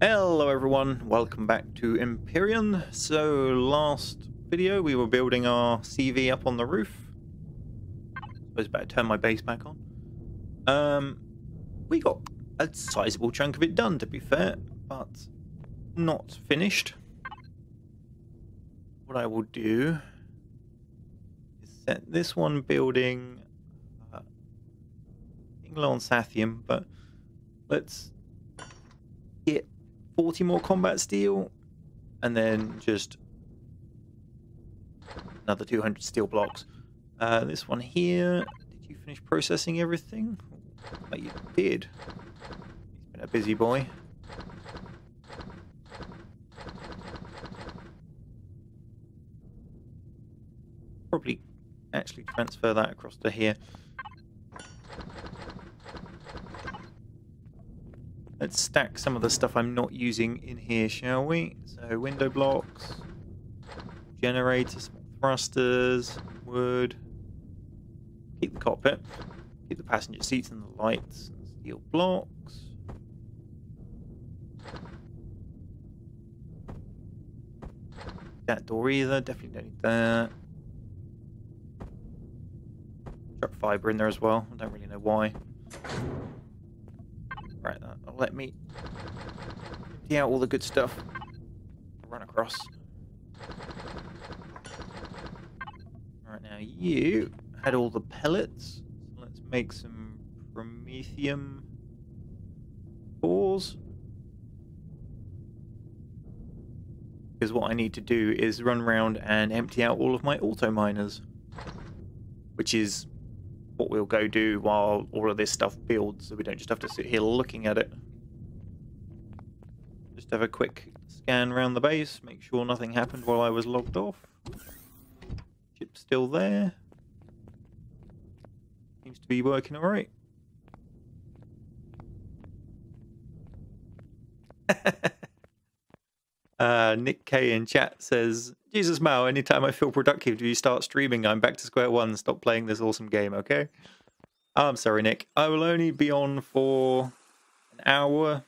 Hello everyone, welcome back to Empyrion. So last video we were building our CV up on the roof. I suppose better turn my base back on. We got a sizable chunk of it done, to be fair, but not finished. What I will do is set this one building low on Sathium, but let's get 40 more combat steel and then just another 200 steel blocks. This one here, did you finish processing everything? But you did. He's been a busy boy. Probably actually transfer that across to here. Let's stack some of the stuff I'm not using in here, shall we? So window blocks, generators, small thrusters, wood. Keep the cockpit, keep the passenger seats and the lights, and steel blocks. That door either, definitely don't need that. Chuck fibre in there as well, I don't really know why. Right, that'll let me empty out all the good stuff. Run across. Right, now you had all the pellets. So let's make some promethium cores. Because what I need to do is run around and empty out all of my auto miners. Which is what we'll go do while all of this stuff builds, so we don't just have to sit here looking at it. Just have a quick scan around the base, make sure nothing happened while I was logged off. Chip's still there. Seems to be working alright. Nick K in chat says, Jesus Mao, anytime I feel productive, do you start streaming? I'm back to square one. Stop playing this awesome game, okay? I'm sorry, Nick. I will only be on for an hour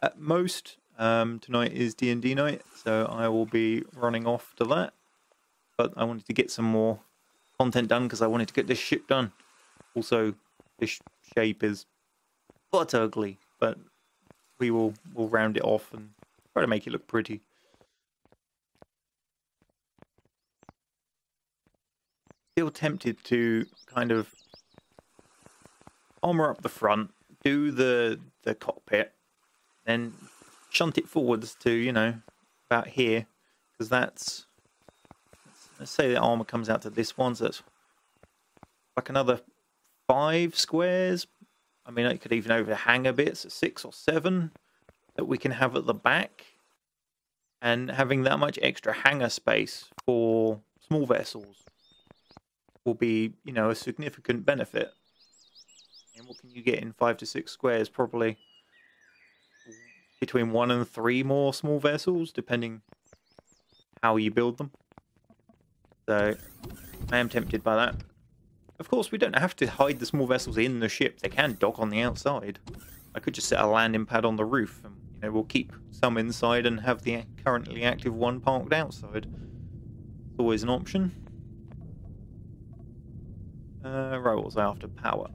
at most. Tonight is D&D night, so I will be running off to that. But I wanted to get some more content done because I wanted to get this ship done. Also, this shape is but ugly, but we'll round it off and try to make it look pretty. Still tempted to kind of armor up the front, do the cockpit, then shunt it forwards to, you know, about here, because that's, let's say the armor comes out to this one, so that's like another 5 squares. I mean, it could even overhang a bit, so 6 or 7 that we can have at the back, and having that much extra hangar space for small vessels will be, you know, a significant benefit. And what can you get in 5 to 6 squares? Probably between 1 and 3 more small vessels, depending how you build them. So I am tempted by that. Of course, we don't have to hide the small vessels in the ship. They can dock on the outside. I could just set a landing pad on the roof, and you know, we'll keep some inside and have the currently active one parked outside. It's always an option. Right, what was I after? Power.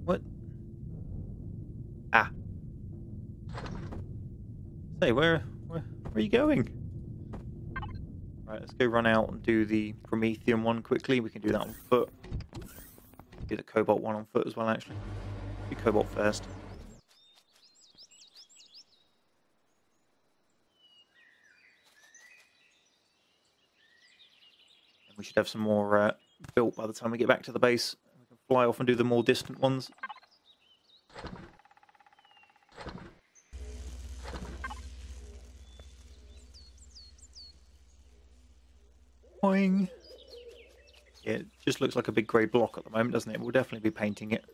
What? Ah. Say, where are you going? Right, let's go run out and do the Promethium one quickly. We can do that on foot. Do the Cobalt one on foot as well, actually. Do Cobalt first. We should have some more built by the time we get back to the base. We can fly off and do the more distant ones. Boing. Yeah, it just looks like a big grey block at the moment, doesn't it? We'll definitely be painting it.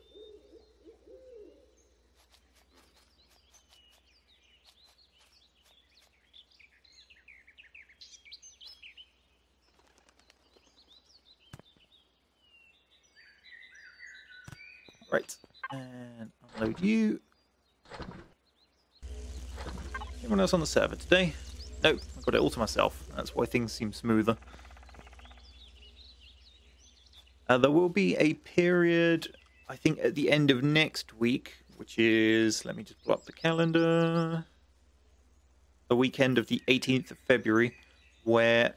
Right, and unload you. Anyone else on the server today? Nope, I've got it all to myself. That's why things seem smoother. There will be a period, I think, at the end of next week, which is, let me just pull up the calendar, the weekend of the 18th of February, where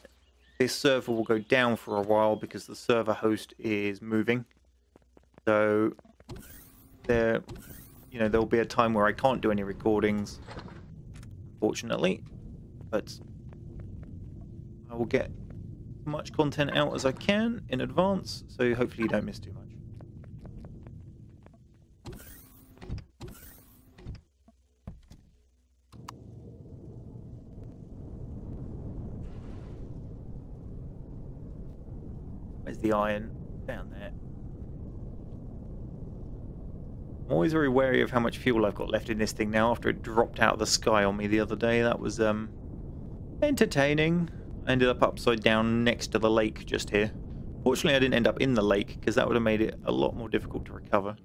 this server will go down for a while because the server host is moving. So there'll be a time where I can't do any recordings, unfortunately, but I will get as much content out as I can in advance, so hopefully you don't miss too much. Where's the iron? Down there. I'm always very wary of how much fuel I've got left in this thing now after it dropped out of the sky on me the other day. That was entertaining. I ended up upside down next to the lake just here. Fortunately, I didn't end up in the lake because that would have made it a lot more difficult to recover.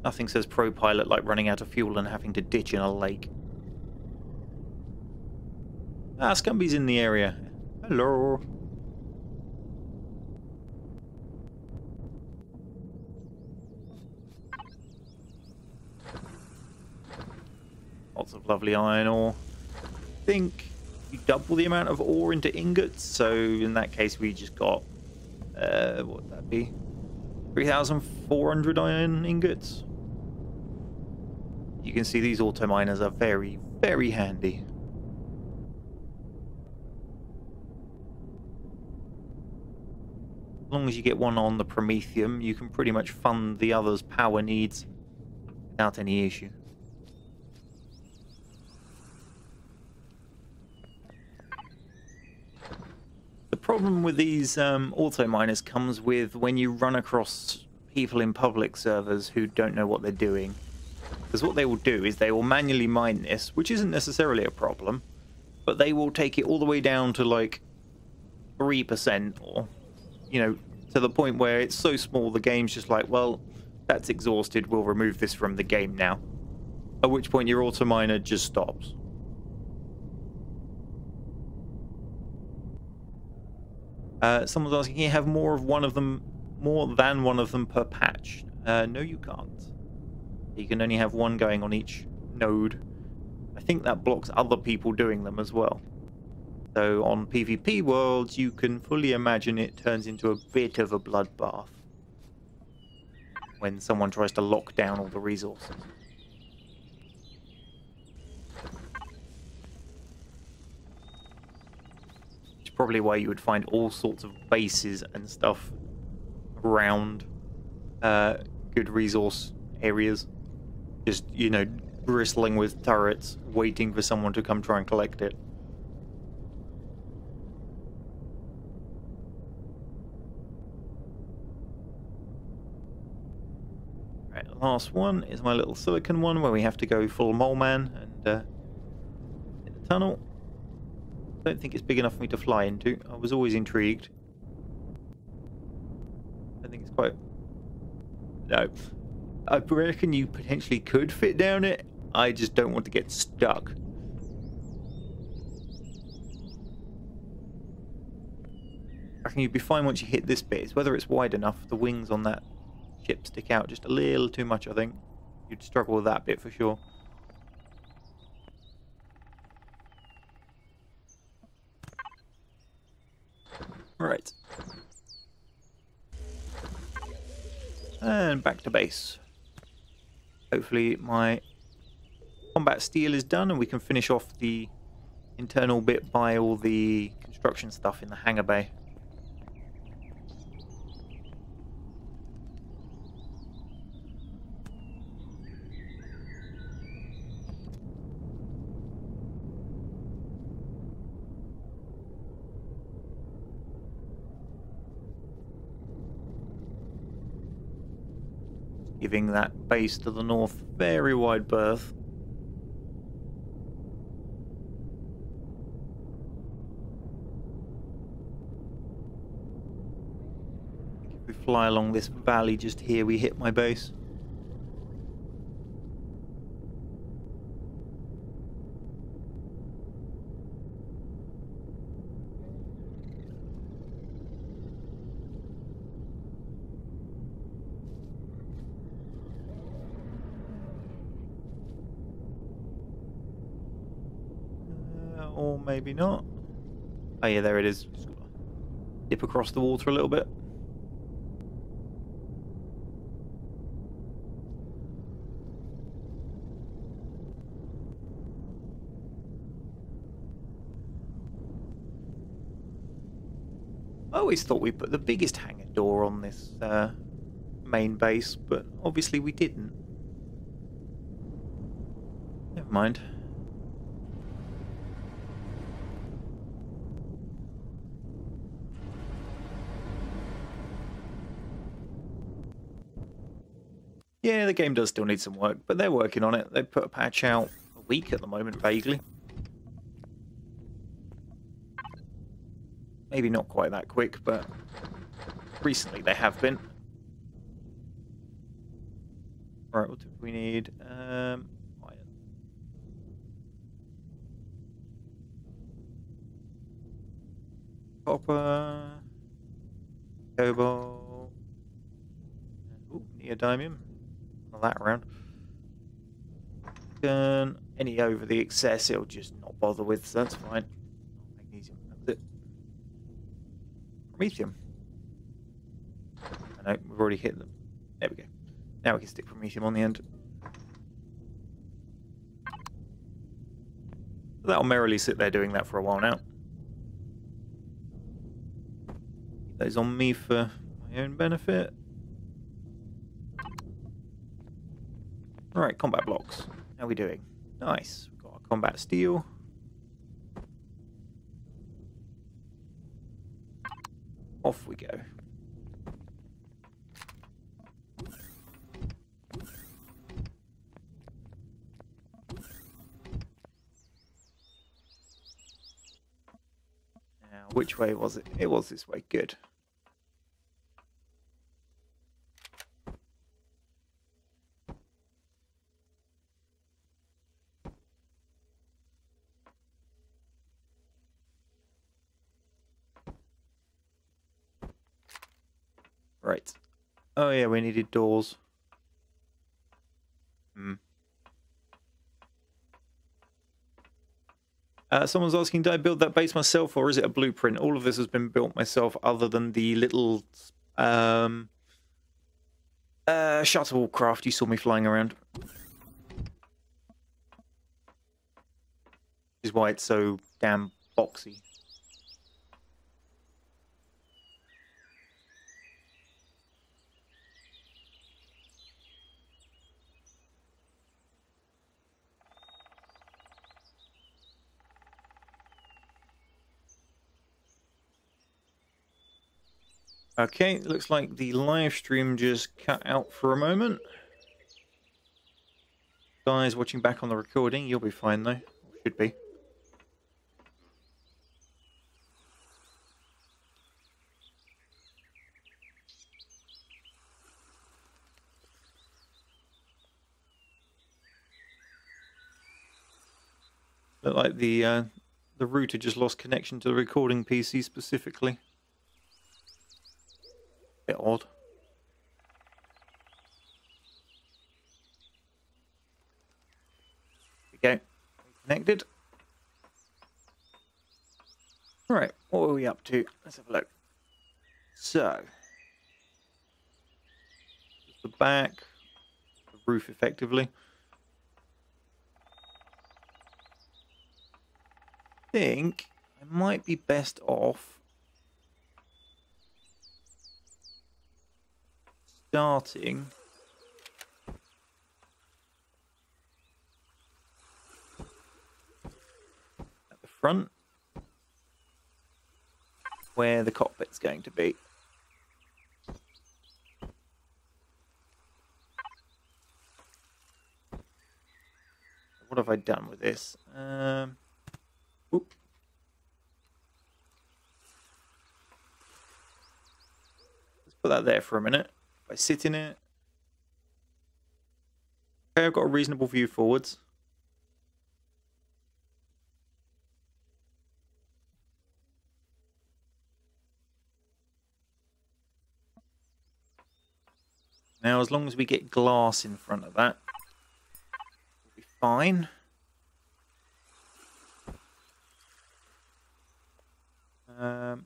Nothing says pro pilot like running out of fuel and having to ditch in a lake. Ah, Scumby's in the area. Hello. Lots of lovely iron ore. I think you double the amount of ore into ingots, so in that case we just got, what would that be? 3,400 iron ingots. You can see these auto miners are very, very handy. As long as you get one on the Promethium, you can pretty much fund the other's power needs without any issue. The problem with these auto miners comes with when you run across people in public servers who don't know what they're doing. Because what they will do is they will manually mine this, which isn't necessarily a problem, but they will take it all the way down to like 3% or, to the point where it's so small the game's just like, well, that's exhausted, we'll remove this from the game now. At which point your auto miner just stops. Someone's asking, can you have more than one of them per patch? No, you can't. You can only have one going on each node. I think that blocks other people doing them as well. So on PvP worlds, you can fully imagine it turns into a bit of a bloodbath when someone tries to lock down all the resources. It's probably why you would find all sorts of bases and stuff around good resource areas. Just, bristling with turrets, waiting for someone to come try and collect it. Right, the last one is my little silicon one where we have to go full mole man and hit the tunnel. I don't think it's big enough for me to fly into. I was always intrigued. I think it's quite... No. I reckon you potentially could fit down it. I just don't want to get stuck. I reckon you'd be fine once you hit this bit. It's whether it's wide enough. The wings on that ship stick out just a little too much, I think. You'd struggle with that bit for sure. Right. And back to base. Hopefully my combat steel is done and we can finish off the internal bit by all the construction stuff in the hangar bay. giving that base to the north very wide berth. If we fly along this valley just here, we hit my base. Or maybe not. Oh yeah, there it is. Just gotta dip across the water a little bit. I always thought we put the biggest hangar door on this main base, but obviously we didn't. Never mind. Yeah, the game does still need some work, but they're working on it. They put a patch out a week at the moment, vaguely. Maybe not quite that quick, but recently they have been. Right, what do we need? Iron. Copper. Cobalt. Ooh, neodymium. That around. Any over the excess, it'll just not bother with, so that's fine. Magnesium, that's it. Promethium. I know, we've already hit them. There we go. Now we can stick promethium on the end. That'll merrily sit there doing that for a while now. Keep those on me for my own benefit. Alright, combat blocks. How are we doing? Nice. We've got our combat steel. Off we go. Now, which way was it? It was this way. Good. Right. Oh yeah, we needed doors. Someone's asking, did I build that base myself or is it a blueprint? All of this has been built myself other than the little shuttlecraft you saw me flying around. Which is why it's so damn boxy. Okay, looks like the live stream just cut out for a moment. Guys watching back on the recording, you'll be fine though. Should be. Look like the router just lost connection to the recording PC specifically. Bit odd. There we go. Connected. Right, what are we up to? Let's have a look. So, the back, the roof effectively. I think I might be best off starting at the front where the cockpit's going to be. what have I done with this? Oop. Let's put that there for a minute. If I sit in it. Okay, I've got a reasonable view forwards. Now, as long as we get glass in front of that, we'll be fine. I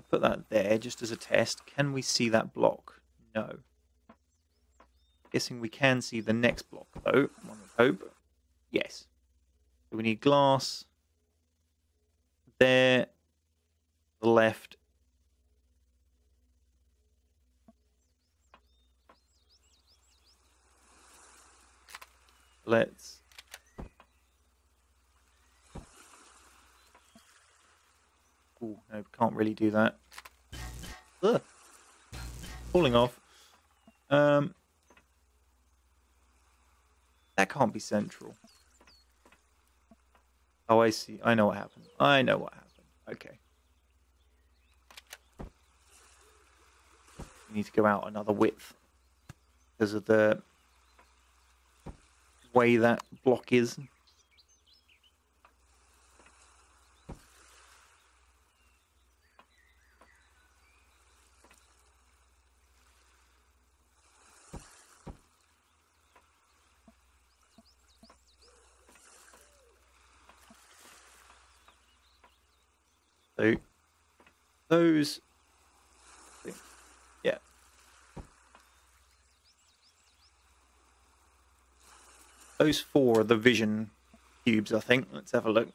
put that there just as a test. Can we see that block? No. Guessing we can see the next block, though. One would hope. Yes. So we need glass there, the left. Let's oh no, can't really do that. Ugh. Falling off. That can't be central. Oh, I see. I know what happened. I know what happened. Okay. We need to go out another width because of the way that block is. So those, yeah. Those four are the vision cubes, I think. Let's have a look.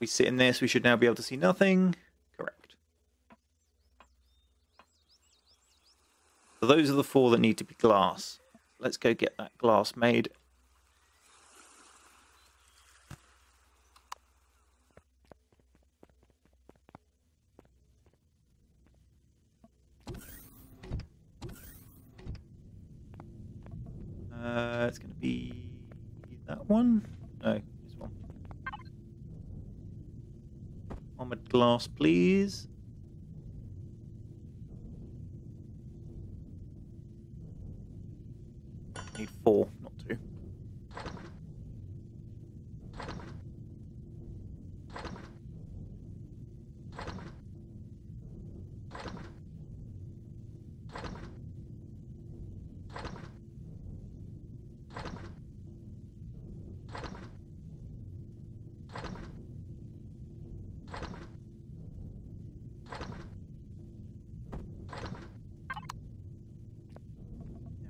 We sit in this, we should now be able to see nothing. Correct. So those are the four that need to be glass. Let's go get that glass made. It's going to be that one. No, this one. Armored glass, please. Need 4, not 2.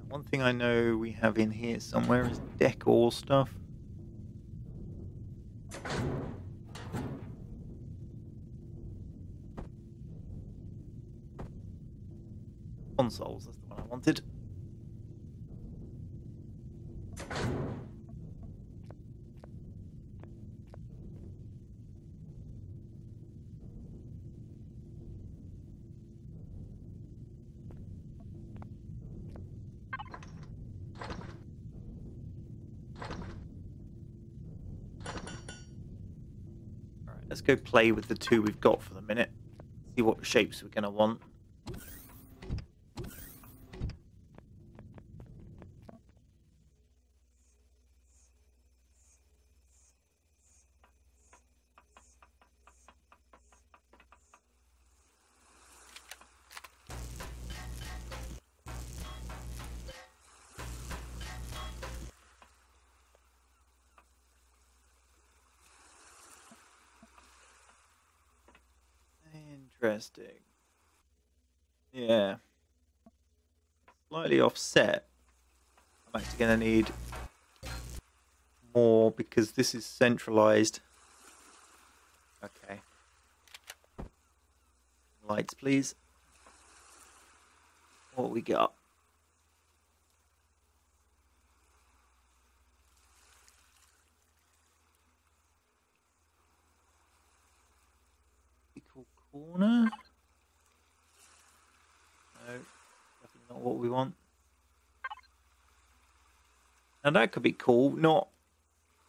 One thing I know we have in here somewhere is decor stuff. Consoles, that's the one I wanted. Let's go play with the 2 we've got for the minute. See what shapes we're going to want. Interesting. Yeah. Slightly offset. I'm actually going to need more because this is centralized. Okay. Lights, please. What we got? Corner. No, definitely not what we want. Now that could be cool. Not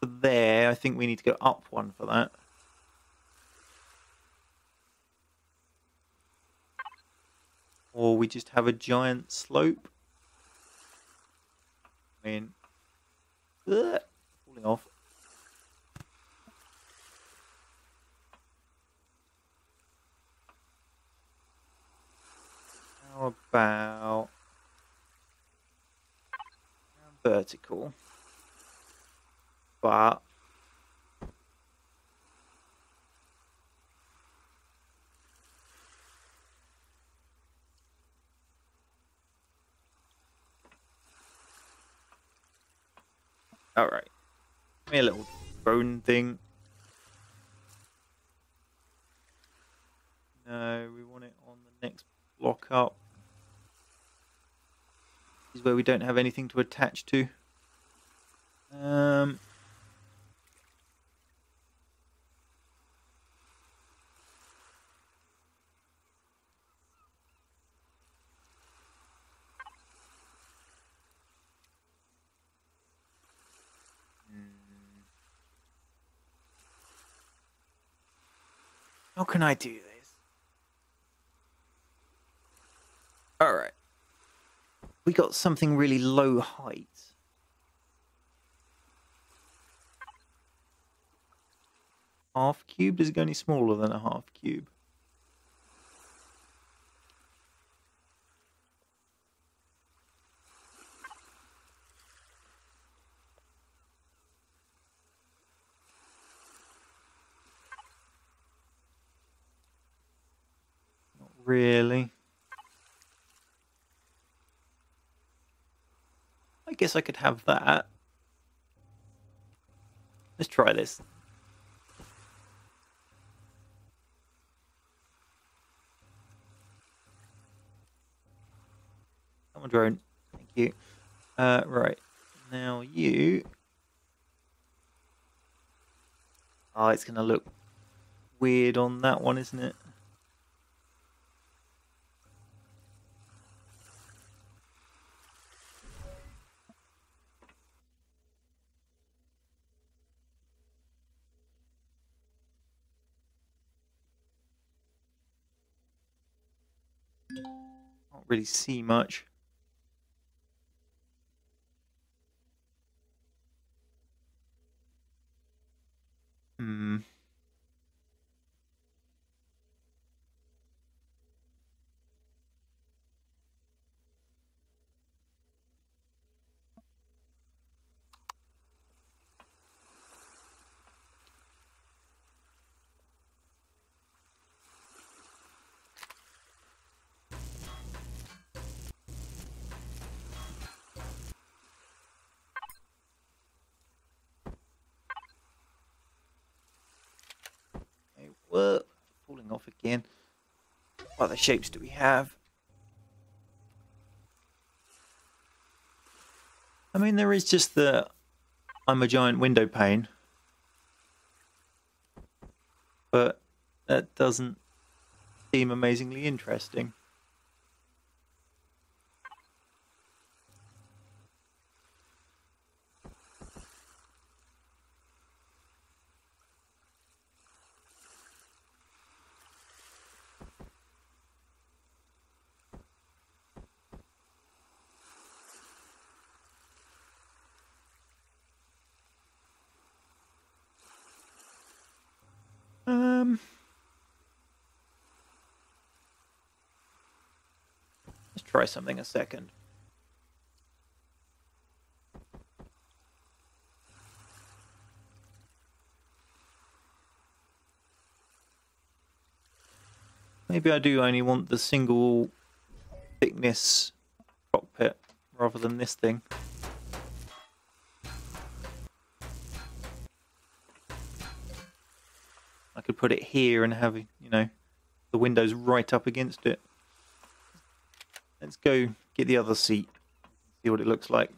for there. I think we need to go up one for that. Or we just have a giant slope. I mean, falling off. How about vertical? But all right, give me a little drone thing. No, we want it on the next block up. This is where we don't have anything to attach to. How can I do this? All right. We got something really low height. Half cube? Does it go any smaller than a half cube? Not really. I guess I could have that. Let's try this. Come on, drone. Thank you. Right. Now you... Oh, it's going to look weird on that one, isn't it? Can't really see much. Whoa, falling off again. What other shapes do we have? I mean, there is just the I'm a giant window pane, but that doesn't seem amazingly interesting. Let's try something a second. Maybe I do only want the single thickness cockpit rather than this thing. I could put it here and have, you know, the windows right up against it. Let's go get the other seat, see what it looks like.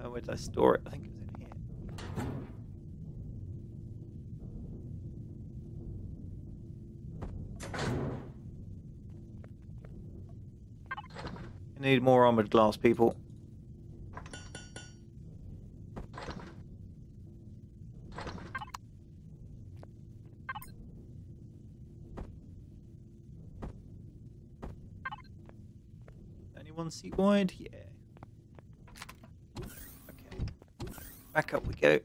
Where did I store it? I think it was in here. Need more armored glass, people. Anyone seat wide? Yeah. Okay. Back up we go.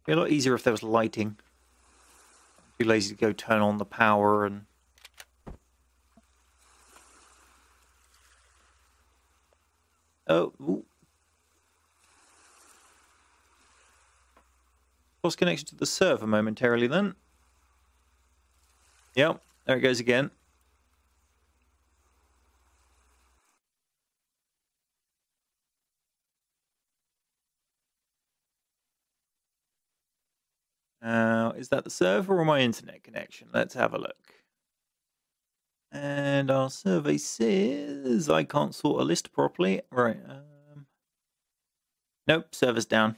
Be a lot easier if there was lighting. I'm too lazy to go turn on the power and... Oh, ooh. Lost connection to the server momentarily then. Yep, there it goes again. Is that the server or my internet connection? Let's have a look. And our survey says I can't sort a list properly. Right. Nope, server's down.